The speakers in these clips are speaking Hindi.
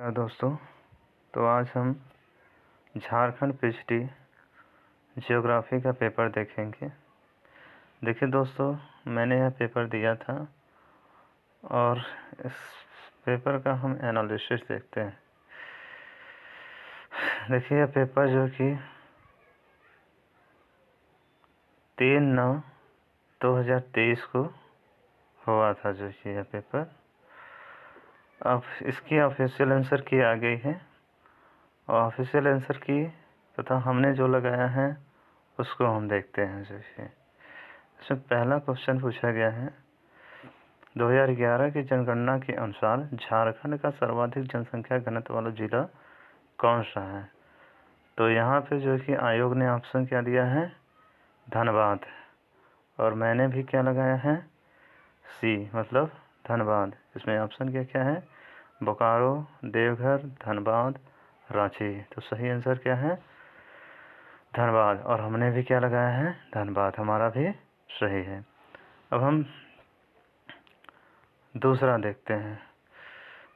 दोस्तों, तो आज हम झारखंड पीएचडी ज्योग्राफी का पेपर देखेंगे। देखिए दोस्तों, मैंने यह पेपर दिया था और इस पेपर का हम एनालिसिस देखते हैं। देखिए, यह पेपर जो कि 3/9/2023 को हुआ था, जो कि यह पेपर अब इसकी ऑफिशियल आंसर की आ गई है और ऑफिशियल आंसर की तथा हमने जो लगाया है उसको हम देखते हैं। जो कि इसमें पहला क्वेश्चन पूछा गया है, 2011 की जनगणना के अनुसार झारखंड का सर्वाधिक जनसंख्या घनत्व वाला जिला कौन सा है। तो यहाँ पे जो कि आयोग ने ऑप्शन क्या दिया है, धनबाद, और मैंने भी क्या लगाया है, सी, मतलब धनबाद। इसमें ऑप्शन क्या है, बोकारो, देवघर, धनबाद, रांची। तो सही आंसर क्या है, धनबाद, और हमने भी क्या लगाया है, धनबाद, हमारा भी सही है। अब हम दूसरा देखते हैं।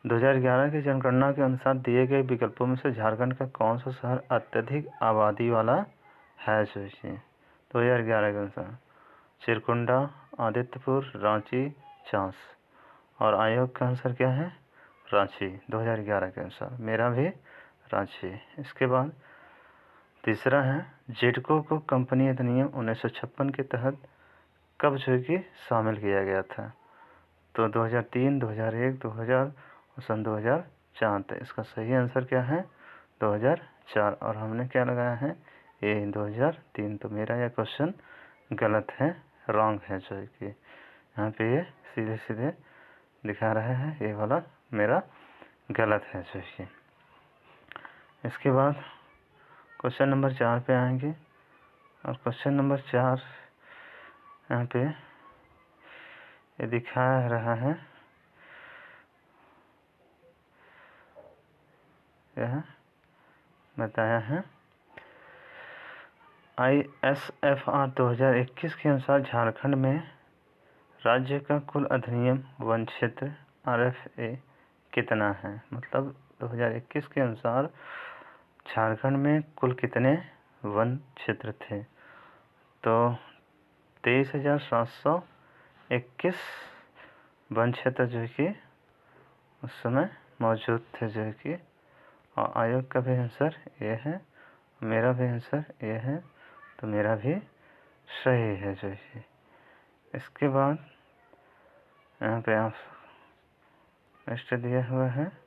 2011 की जनगणना के अनुसार दिए गए विकल्पों में से झारखंड का कौन सा शहर अत्यधिक आबादी वाला है। सोचिए, 2011 के अनुसार चिरकुंडा, आदित्यपुर, रांची, चांस, और आयोग का आंसर क्या है, रांची। 2011 के अनुसार मेरा भी रांची। इसके बाद तीसरा है, जेडको को कंपनी अधिनियम 1956 के तहत कब जो कि शामिल किया गया था। तो 2003, 2001, 2000 और सन 2004। तो इसका सही आंसर क्या है, 2004, और हमने क्या लगाया है, ये 2003। तो मेरा यह क्वेश्चन गलत है, रॉन्ग है। जो है कि यहाँ पे ये सीधे सीधे दिखा रहे हैं, ये वाला मेरा गलत है। जो कि इसके बाद क्वेश्चन नंबर 4 पे आएंगे, और क्वेश्चन नंबर 4 यहाँ पे ये दिखा रहा है, यह बताया है, ISFR 2021 के अनुसार झारखंड में राज्य का कुल अधिनियम वन क्षेत्र RFA कितना है। मतलब 2021 के अनुसार झारखंड में कुल कितने वन क्षेत्र थे। तो 23,721 वन क्षेत्र जो कि उस समय मौजूद थे। जो कि और आयोग का भी आंसर ये है, मेरा भी आंसर ये है, तो मेरा भी सही है। जो कि इसके बाद यहाँ पे आप नेक्स्ट दिया हुआ है,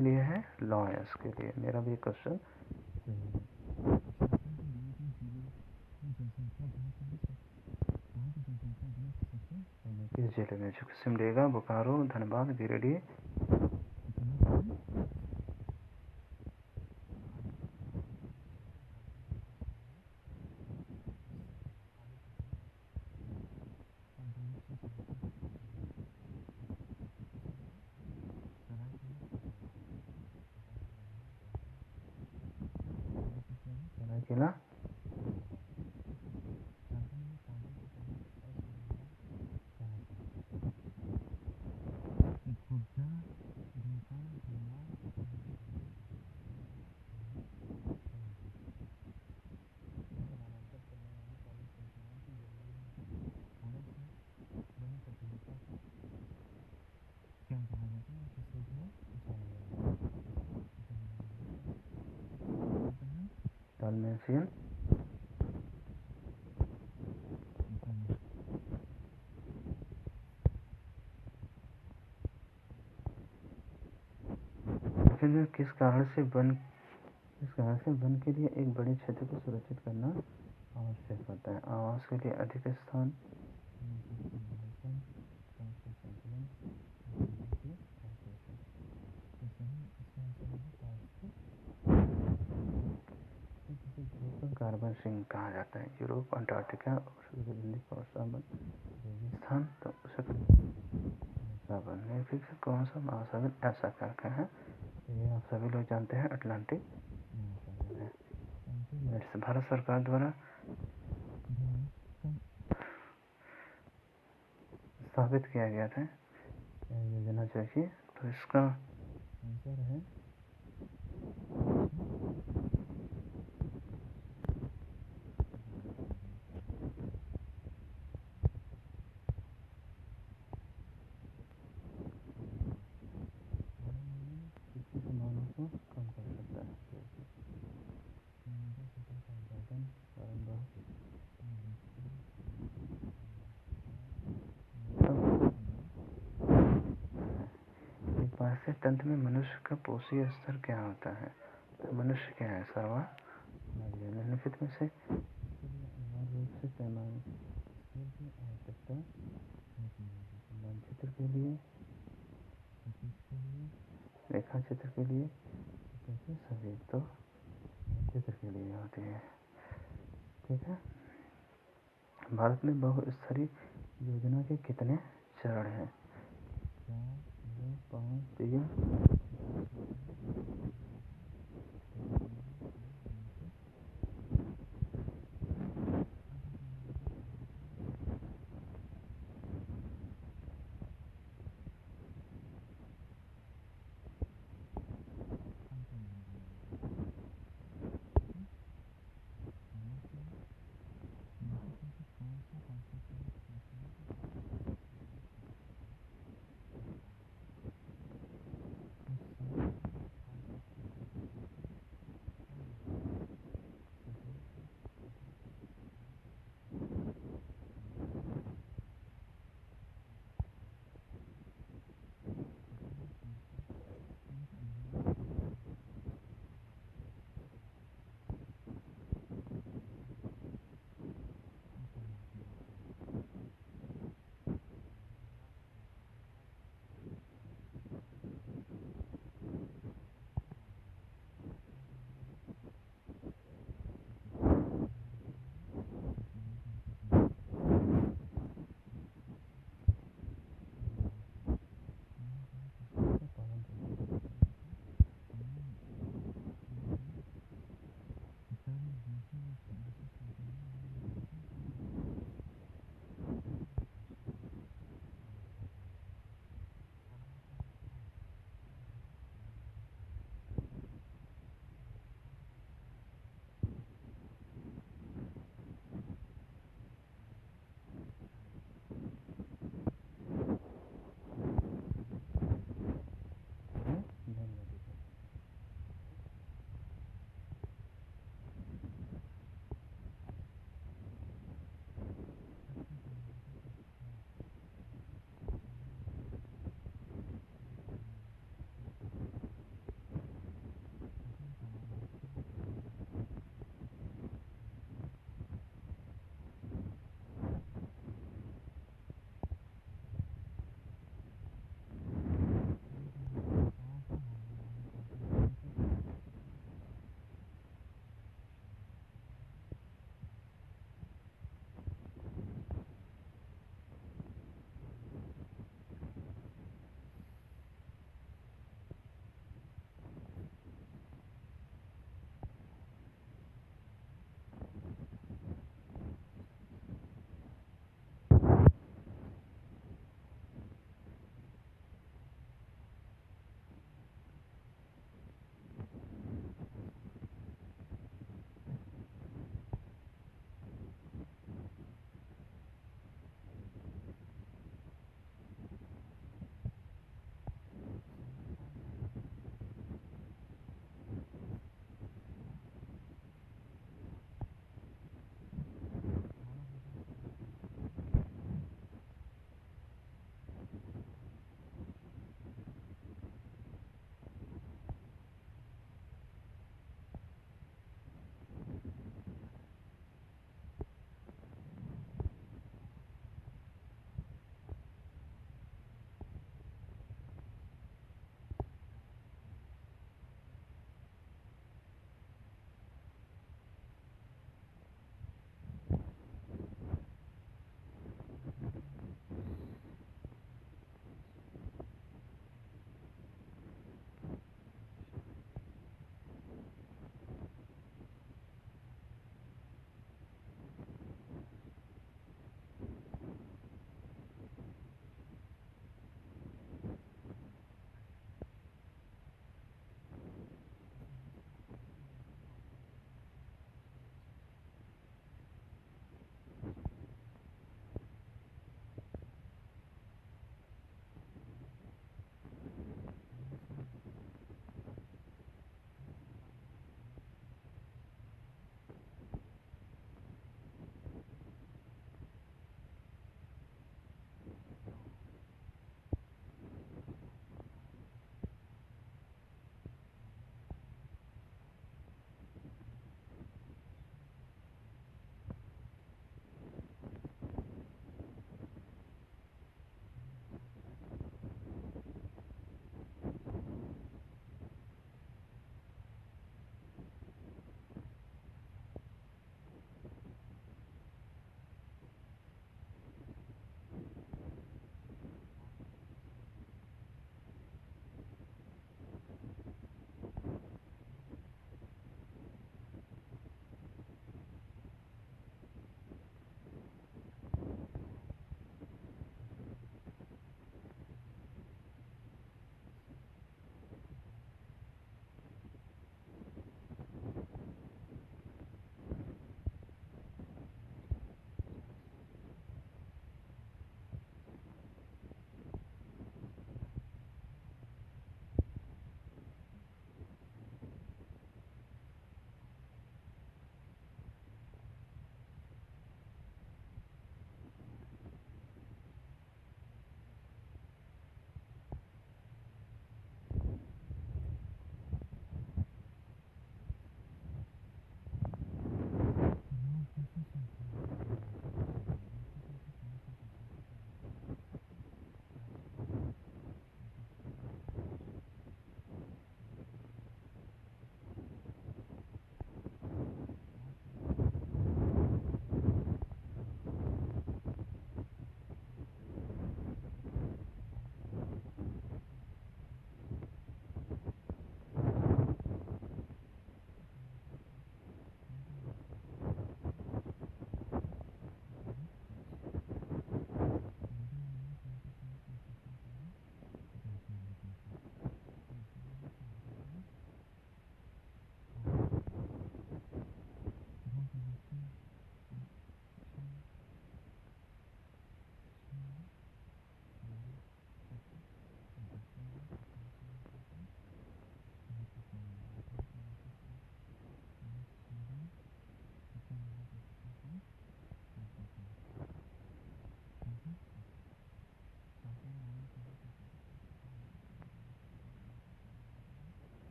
किसके लिए है? लॉयर्स के लिए। मेरा भी क्वेश्चन किस जिले में? सिमडेगा, बोकारो, धनबाद, गिरिडीह। सरायकेला। डालमेशियन। किस कारण से वन के लिए एक बड़े क्षेत्र को सुरक्षित करना आवश्यक होता है? आवास के लिए अधिक स्थान, कार्बन सिंक कहा जाता है। यूरोप, अंटार्कटिका, रेगिस्तान, तो उसे कौन सा महासागर ऐसा करके है? ये आप सभी लोग जानते हैं, अटलांटिक महासागर है। भारत सरकार द्वारा स्थापित किया गया था योजना चाहिए, तो इसका आंसर है मानव को कम कर सकता है। पारिस्थितिक तंत्र में मनुष्य का पोषी स्तर क्या होता है? तो मनुष्य क्या है? निम्नलिखित में से अनिवार्य रूप से पैमाने की आवश्यकता मानचित्र के लिए, रेखा चित्र के लिए, सभी तो मानचित्र के लिए होती है। ठीक है। भारत में बहुस्तरीय योजना के कितने चरण हैं? 4, 2, 5, 3।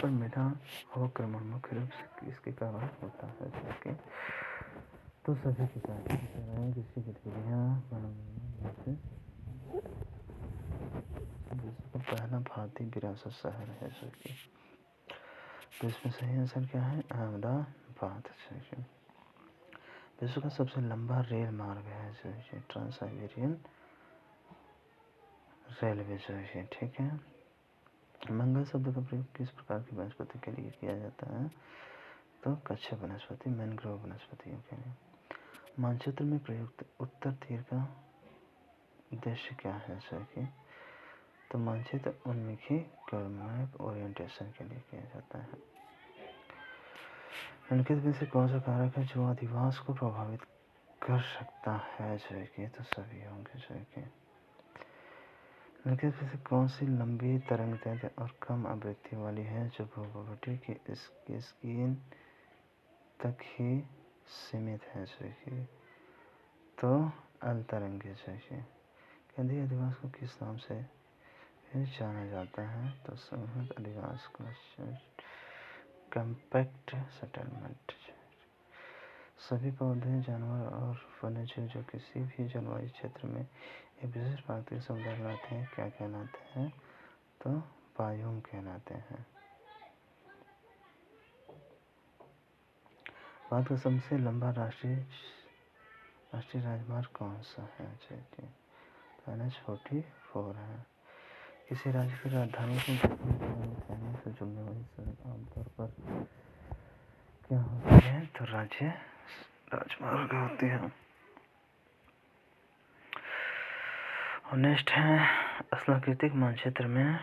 पर मेधा अवक्रमण मुख्य रूप से किसके कारण होता है? जैसे तो सभी के कारण किसी गतिविधियाँ विश्व का पहला भारतीय विरासत शहर है सभी। तो इसमें सही आंसर क्या है? अहमदाबाद। विश्व का सबसे लंबा रेल मार्ग है ट्रांस साइबेरियन रेलवे जो है, ठीक है। मंगल शब्द का प्रयोग किस प्रकार की वनस्पति के लिए किया जाता है? तो कच्छप वनस्पति, मैनग्रोव वनस्पतियों के लिए। मानचित्र में प्रयुक्त उत्तर तीर का उद्देश्य क्या है? सही। तो मानचित्र उन्मुखीकरण मैप ओरिएंटेशन के लिए किया जाता है। निम्नलिखित में से कौन सा कारक है जो अधिवास को प्रभावित कर सकता है? तो सभी होंगे। निम्नलिखित में से कौन सी लंबी तरंगदैर्घ्य और कम आवृत्ति वाली है जो भूगर्भीय की इसकी स्किन तक ही सीमित है? तो अलतरंगी। केंद्रीय अधिवास को किस नाम से जाना जाता है? तो संहत अधिवास को कॉम्पैक्ट सेटलमेंट। सभी पौधे, जानवर और वन्यजीव जो किसी भी जलवायु क्षेत्र में एक विशेष प्राकृतिक समुदाय बनाते हैं क्या कहलाते हैं? तो बायोम कहलाते हैं। भारत का सबसे लंबा राष्ट्रीय राजमार्ग कौन सा है? NH-44 है। किसी राज्य की राजधानी से जुड़ने वाली सड़क आमतौर पर क्या होती है? तो राज्य राजमार्ग होती है। और नेक्स्ट है स्थलाकृतिक मानचित्र में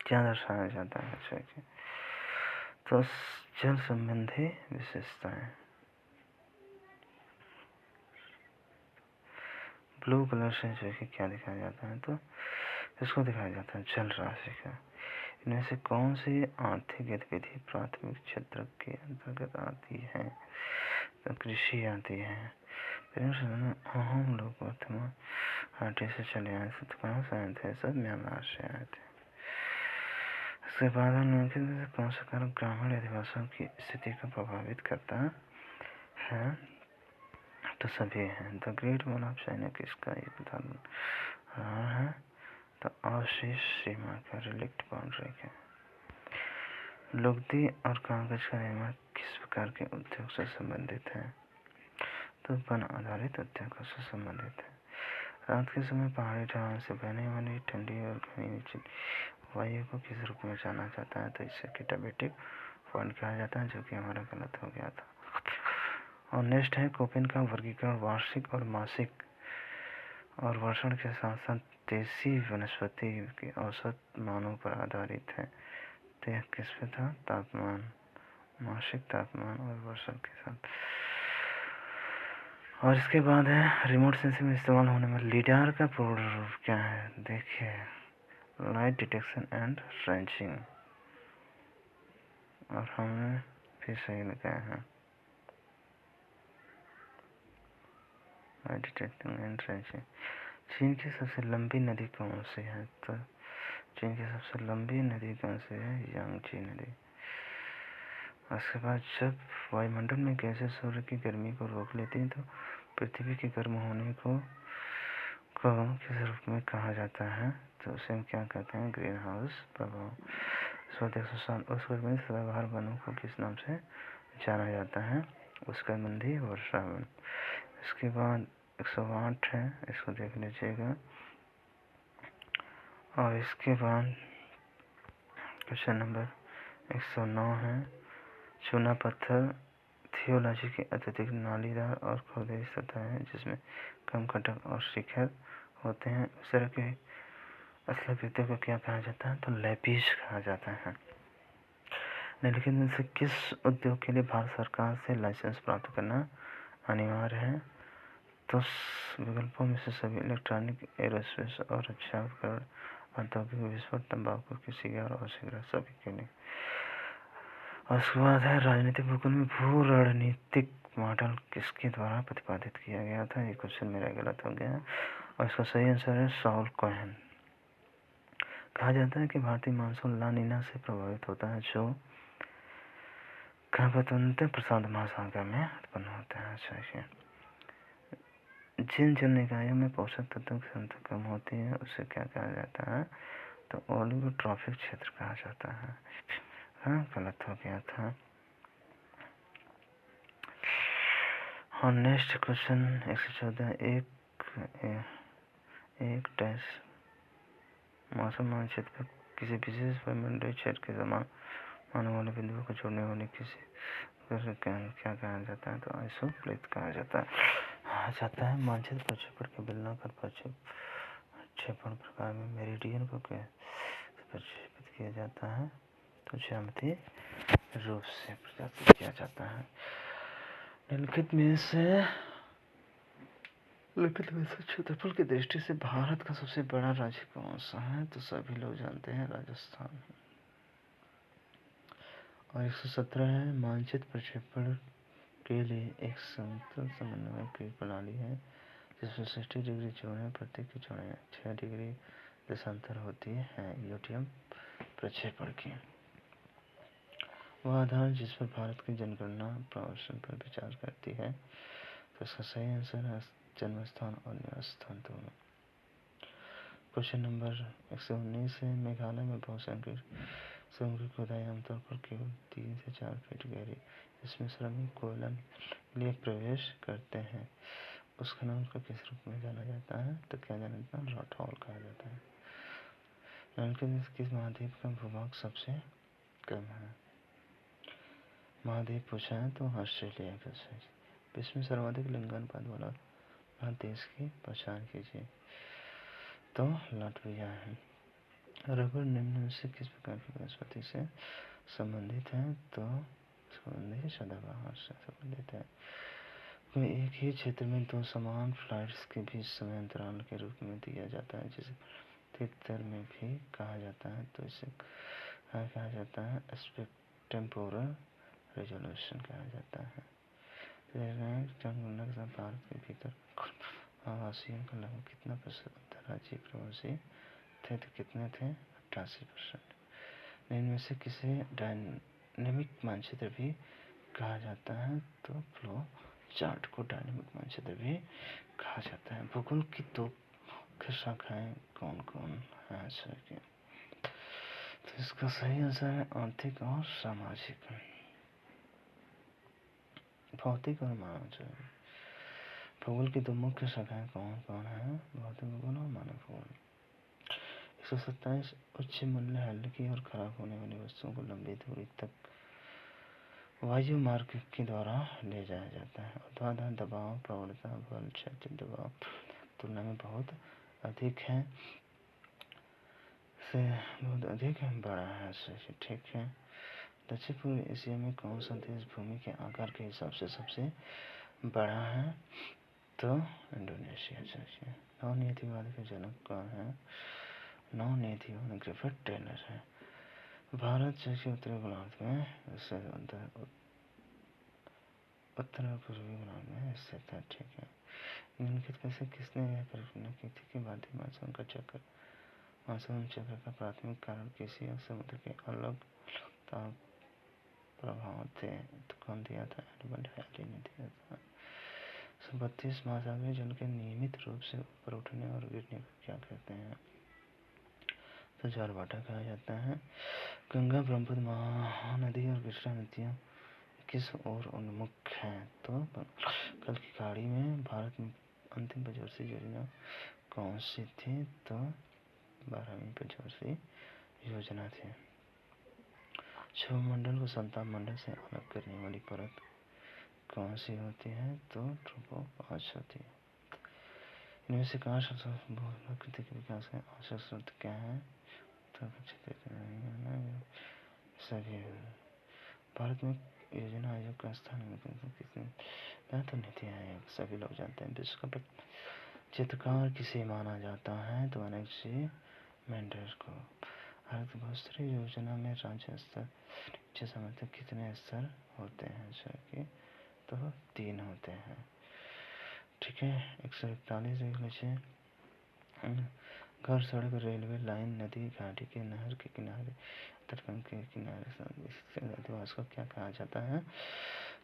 क्या दर्शाया जाता है? तो जल संबंधी विशेषताएं। ब्लू कलर से जो कि क्या दिखाया जाता है? तो इसको दिखाया जाता है जल राशि का। इनमें से कौन सी आर्थिक गतिविधि प्राथमिक क्षेत्र के अंतर्गत आती है? तो कृषि आती है। हम लोग वर्तमान हाटी से चले आए थे, तो कहाँ से आए थे? सब म्यांमार से आए थे। इसके बाद निम्नलिखित में से कौन सा कारक ग्रामीण अधिवासियों की स्थिति को प्रभावित करता है? तो सभी हैं। The great wall of China किसका उदाहरण रहा है? तो अवशेष सीमा का रिलिक्ट बाउंड्री का। लुगदी और कागज का निर्माण किस प्रकार के उद्योग से संबंधित है? तो वन आधारित उद्योगों से संबंधित है। रात के समय पहाड़ी ढलान से बहने वाली ठंडी और घनी निश्चित वायु को किस रूप में जाना जाता है? तो इसे कैटाबैटिक पॉइंट कहा जाता है, जो कि हमारा गलत हो गया था। और नेक्स्ट है कोपेन का वर्गीकरण वार्षिक और मासिक और वर्षण के साथ साथ देशी वनस्पति के औसत मानों पर आधारित है। तो यह किस पे था? तापमान, मासिक तापमान और वर्षण के साथ। और इसके बाद है रिमोट सेंसिंग में इस्तेमाल होने में लीडार का पूर्ण रूप क्या है? देखिए, लाइट डिटेक्शन एंड रेंजिंग। और हमने फिर सही लगाया है लाइट डिटेक्टिंग एंड रेंजिंग। चीन की सबसे लंबी नदी कौन सी है? तो चीन की सबसे लंबी नदी कौन सी है? यांगची नदी। उसके बाद जब वायुमंडल में गैसें सूर्य की गर्मी को रोक लेती हैं तो पृथ्वी के गर्म होने को किस रूप में कहा जाता है? तो उसे हम क्या कहते हैं? ग्रीन हाउस प्रभाव। उस गर्मी सदाबहार वनों को किस नाम से जाना जाता है? उष्णकटिबंधीय वर्षा वन। इसके बाद 108 है, इसको देख लीजिएगा। और इसके बाद क्वेश्चन नंबर 109 है, चूना पत्थर थियोलॉजी की अत्यधिक नालीदार और खुरदरी सतह है जिसमें कम घटक और शिखर होते हैं। उस तरह के स्थलाकृतियों को क्या कहा जाता है? तो लैपिस कहा जाता है। निम्नलिखित में से किस उद्योग के लिए भारत सरकार से लाइसेंस प्राप्त करना अनिवार्य है? तो विकल्पों में से सभी इलेक्ट्रॉनिक, एरोस्पेस और रक्षा उपकरण, औद्योगिक विस्फोट, तंबाकू की सिगार और सिगरेट सभी के लिए। और उसके बाद है राजनीतिक भूगोल में भू रणनीतिक मॉडल किसके द्वारा प्रतिपादित किया गया था? ये क्वेश्चन मेरा गलत हो गया। और इसका सही आंसर है सॉल कोहेन। कहा जाता है कि भारतीय मानसून ला नीना से प्रभावित होता है, जो कहावतंत्र प्रशांत महासागर में उत्पन्न होते हैं। अच्छा, जिन निकायों में पोषक तत्वों की सांद्रता कम होती है उसे क्या कहा जाता है? तो ओलिगोट्रॉफिक क्षेत्र कहा जाता है। हाँ, गलत हो गया था। और नेक्स्ट क्वेश्चन 114, एक टेस्ट मौसम मानचित्र पर किसी विशेष वायुमंडलीय क्षेत्र के समान आने वाले बिंदुओं को जोड़ने वाले किसी क्या कहा जाता है? तो आइसोप्लेट कहा जाता है। मानचित्र प्रक्षेपण के बेलनाकार प्रक्षेपण प्रकार में मेरिडियन को प्रक्षेपित किया जाता है, तो ज्यामितीय रूप से प्रदर्शित किया जाता है। निम्नलिखित में से क्षेत्रफल की दृष्टि से भारत का सबसे बड़ा राज्य कौन सा है? तो सभी लोग जानते हैं, राजस्थान। और 117 है, मानचित्र प्रक्षेपण के लिए एक समतल समन्वय की प्रणाली है जिसमें 60 डिग्री जोड़ें, प्रत्येक की जोड़ें 6 डिग्री देशांतर होती है। यूटीएम प्रक्षेपण की वह आधार जिस पर भारत की जनगणना प्रवर्तन पर विचार करती है। तो इसका सही आंसर है जन्म स्थान और निवास स्थान दोनों। क्वेश्चन नंबर 119 है, मेघालय में बहुसंख्यक समुद्र की खुदाई आमतौर पर केवल 3 से 4 फीट गहरी, इसमें श्रमिक कोयलन के लिए प्रवेश करते हैं, उस खनन को किस रूप में जाना जाता है? तो क्या जाना जाता है? रॉक हॉल कहा जाता है। निम्नलिखित किस महाद्वीप का भूभाग सबसे कम है? महाद्वीप पूछा है तो ऑस्ट्रेलिया का सही। विश्व में सर्वाधिक लिंगानुपात वाला देश की पहचान कीजिए, तो लाटविया है। रबर निम्न में से किस प्रकार की वनस्पति से संबंधित है? तो संबंधित सदाबहार से संबंधित है। कोई एक ही क्षेत्र में दो समान फ्लाइट्स के बीच समय अंतराल के रूप में दिया जाता है, जिसे तितर में भी कहा जाता है, तो इसे कहा जाता है टेम्पोरल रेजोल्यूशन कहा जाता है। जनगणना के साथ भारत के भीतर आवासियों का लगभग कितना प्रतिशत अंतर्राज्यीय प्रवासी थे? तो कितने थे? 88%। इनमें से किसे डायनेमिक मानचित्र भी कहा जाता है? तो फ्लो चार्ट को डायनेमिक मानचित्र भी कहा जाता है। भूगोल की दो मुख्य शाखाएं कौन कौन है? तो इसका सही आंसर है आर्थिक और सामाजिक, भौतिक और मानव जीवन। भूगोल की दो मुख्य शाखाएं कौन कौन है? भौतिक भूगोल और मानव भूगोल। 127 उच्च मूल्य हल्की और खराब होने वाली वस्तुओं को लंबी दूरी तक वायु मार्ग के द्वारा ले जाया जाता है। ऊर्ध्वाधर दबाव प्रवणता बल क्षैतिज दबाव तुलना में बहुत अधिक है, से बहुत अधिक बड़ा है। ठीक है। दक्षिण पूर्व एशिया में कौन सा देश भूमि के आकार के हिसाब से सबसे बड़ा है? तो इंडोनेशिया। चाहिए। नौ नीतिवाद के जनक कौन है? नौ नीतिवाद ग्रिफिथ टेलर है। भारत जैसे उत्तरी गोलार्ध में उत्तर और पूर्वी गोलार्ध में स्थित है। ठीक है। निम्नलिखित में से किसने यह कल्पना की थी कि भारतीय मानसून चक्र का प्राथमिक कारण कृषि और समुद्र के अलग ताप प्रभाव थे? तो कौन दिया था? एडमंड हैली ने दिया था। 32 महासागरीय जल के नियमित रूप से ऊपर उठने और गिरने को क्या कहते हैं? तो ज्वारभाटा कहा जाता है। गंगा, ब्रह्मपुत्र, महानदी और कृष्णा नदियां किस ओर उन्मुख हैं? तो बंगाल की खाड़ी में। भारत में अंतिम पंचवर्षीय योजना कौन सी थी? तो 12वीं पंचवर्षीय योजना थी। क्षोभमंडल को समताप मंडल से अलग करने वाली परत कौन सी होती है? तो ट्रोपोपॉज होती है। इनमें से कहाँ प्रकृति के विकास का आवश्यक शर्त क्या है? तो सभी। भारत में योजना आयोग का स्थान किसने? तो नीति आयोग, सभी लोग जानते हैं। विश्व का चित्रकार किसे माना जाता है? तो अलेक्सी मेंडेस को। भारत बहुस्तरीय योजना में राज्य स्तर नीचे समर्थक कितने स्तर होते हैं? तो 3 होते हैं। ठीक है। 141 देख लीजिए। घर, सड़क, रेलवे लाइन, नदी, घाटी के नहर के किनारे, तटबंध के किनारे अधिवास को क्या कहा जाता है?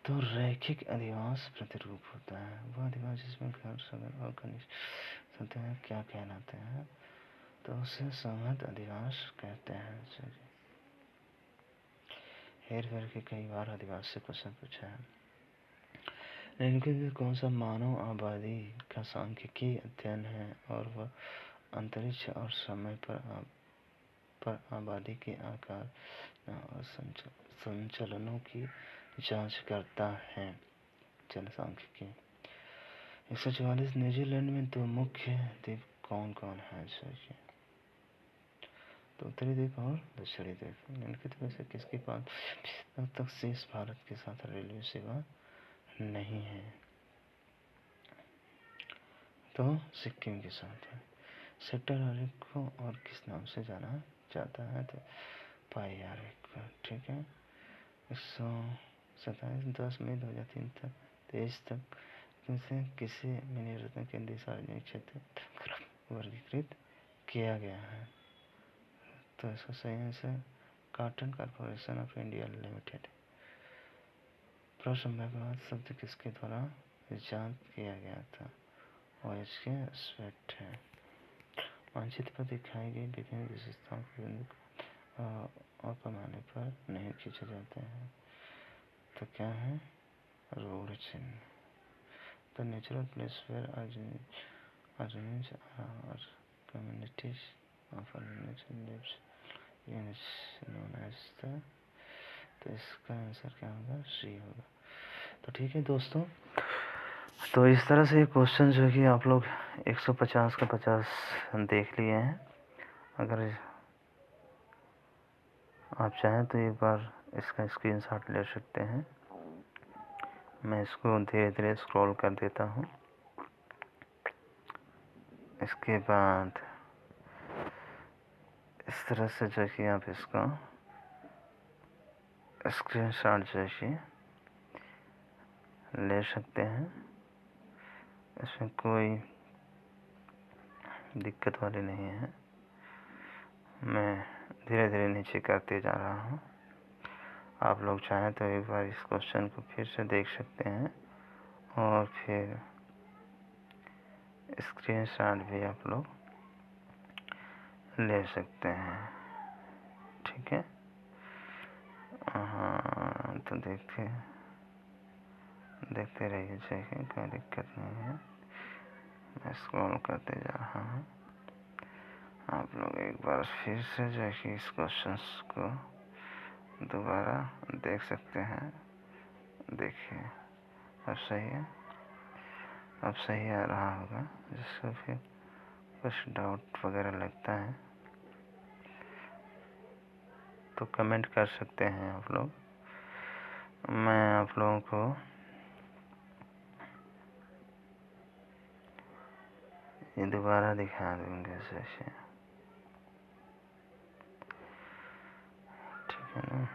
तो रैखिक अधिवास प्रतिरूप होता है। वह अधिवास जिसमें घर, सड़क और घनिष्ठ होते हैं क्या कहलाते हैं? तो उसे सहमत अधिवास कहते हैं। हेर फेर के कई बार अधिवास से क्वेश्चन पूछा है। निम्नलिखित कौन सा मानव आबादी का सांख्यिकीय अध्ययन है और वह अंतरिक्ष और समय पर आबादी के आकार और संचलनों की जांच करता है? जनसांख्यिकी। 144 न्यूजीलैंड में दो मुख्य द्वीप कौन कौन है? तो उत्तरी द्वीप और दक्षिणी द्वीप। निम्नलिखित में से किसके पास तक शेष भारत के साथ रेलवे सेवा नहीं है? तो सिक्किम के साथ है। सेक्टर आरेख को और किस नाम से जाना जाता है? तो पाई आरेख। ठीक है। 127 मई 2023 तक किसी मिनी रत्न केंद्रीय सार्वजनिक क्षेत्र वर्गीकृत किया गया है? तो इसका सही answer cotton corporation of India limited. प्रसंभववाद शब्द किसके द्वारा इजाद किया गया था? OH के स्वेट है। मानचित्र पर दिखाई गई विभिन्न विशेषताओं के बिंदु और पैमाने पर नहीं खींचे जाते हैं। तो क्या है? रूढ़ चिन्ह। The natural place where organism और communities of organism lives units known as the. तो इसका आंसर क्या होगा? सी होगा। तो ठीक है दोस्तों, तो इस तरह से क्वेश्चन जो कि आप लोग 150 का 50 देख लिए हैं। अगर आप चाहें तो एक बार इसका स्क्रीनशॉट ले सकते हैं। मैं इसको धीरे धीरे स्क्रॉल कर देता हूँ। इसके बाद इस तरह से जो कि आप इसको स्क्रीनशॉट जो कि ले सकते हैं। इसमें कोई दिक्कत वाली नहीं है। मैं धीरे धीरे नीचे करते जा रहा हूँ। आप लोग चाहें तो एक बार इस क्वेश्चन को फिर से देख सकते हैं और फिर स्क्रीनशॉट भी आप लोग ले सकते हैं। ठीक है। हाँ, तो देखते रहिए, चाहिए कोई दिक्कत नहीं है। मैं स्क्रॉल करते जा रहा हूँ। आप लोग एक बार फिर से जो है इस क्वेश्चन को दोबारा देख सकते हैं। देखिए, अब सही है। अब सही आ रहा होगा। जिसको फिर कुछ डाउट वगैरह लगता है तो कमेंट कर सकते हैं आप लोग। मैं आप लोगों को ये दोबारा दिखा दूंगा जैसे। ठीक है ना।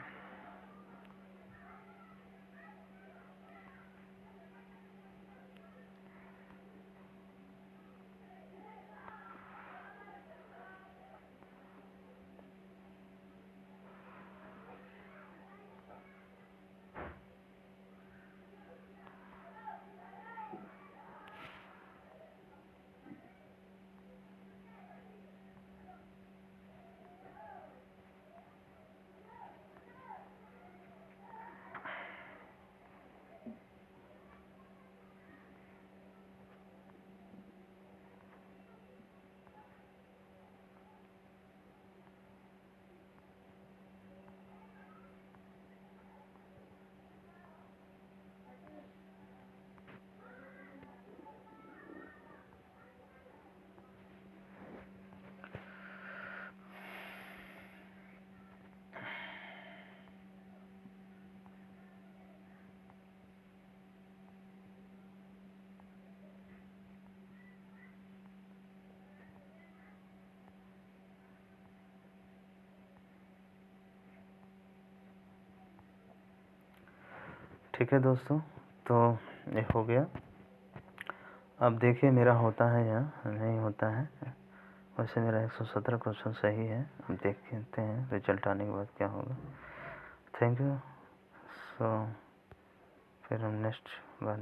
ठीक है दोस्तों, तो ये हो गया। अब देखिए मेरा होता है या नहीं होता है। वैसे मेरा 117 क्वेश्चन सही है। अब देखते हैं रिजल्ट आने के बाद क्या होगा। Thank you. सो फिर हम नेक्स्ट बार में